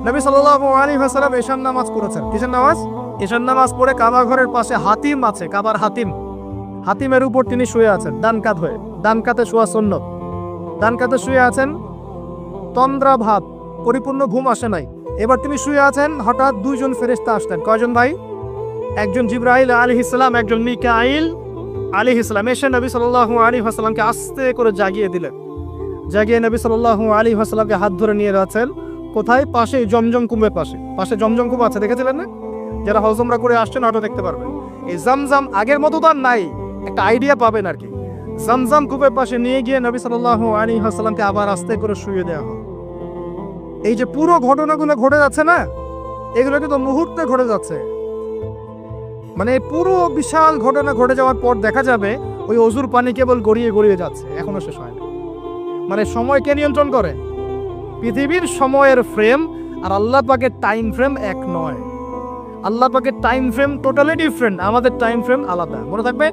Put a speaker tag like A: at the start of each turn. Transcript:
A: নবী সাল্লাল্লাহু আলাইহি ওয়াসাল্লাম এশার নামাজ পড়েছেন। কিসের নামাজ? এশার নামাজ পড়ে কাবা ঘরের পাশে হাতিম আছে, কাবার হাতিম, হাতিমের উপর তিনি শুয়ে আছেন ডান কাত হয়ে। ডান কাতে শোয়া সুন্নত। ডান কাতে শুয়ে আছেন, তন্দ্রা ভাব, পরিপূর্ণ ঘুম আসে নাই। এবার তিনি শুয়ে আছেন, হঠাৎ দুইজন ফেরেশতা আসলেন। কয়জন ভাই? একজন জিবরাইল আলাইহিস সালাম, একজন মিকাইল আলাইহিস সালাম। এসে নবী সাল্লাল্লাহু আলাইহি ওয়াসাল্লামকে আস্তে করে জাগিয়ে দিলেন। জাগিয়ে নবী সাল্লাল্লাহু আলাইহি ওয়াসাল্লামকে হাত ধরে নিয়ে যাচ্ছেন কোথায়? পাশে জমজম কুমের পাশে। পাশে জমজম কুম আছে, দেখেছিলেন না? যারা হজ উমরা করে আসছেন হয়তো দেখতে পারবেন। এই জামজাম আগের মতো তো আর নাই, একটা আইডিয়া পাবেন আর কি। জামজাম কূপের পাশে নিয়ে গিয়ে নবী সাল্লাল্লাহু আলাইহি ওয়াসাল্লামকে আবার আস্তে করে শুইয়ে দেওয়া হয়। এই যে পুরো ঘটনাগুলো ঘটে যাচ্ছে না, এগুলো কিন্তু মুহূর্তে ঘটে যাচ্ছে। মানে পুরো বিশাল ঘটনা ঘটে যাওয়ার পর দেখা যাবে ওই অজুর পানি কেবল গড়িয়ে গড়িয়ে যাচ্ছে, এখনো শেষ হয় না। মানে সময় কে নিয়ন্ত্রণ করে? পৃথিবীর সময়ের ফ্রেম আর আল্লাহ পাকের টাইম ফ্রেম এক নয়। আল্লাহ পাকের টাইম ফ্রেম টোটালি ডিফারেন্ট, আমাদের টাইম ফ্রেম আলাদা। মনে থাকবে?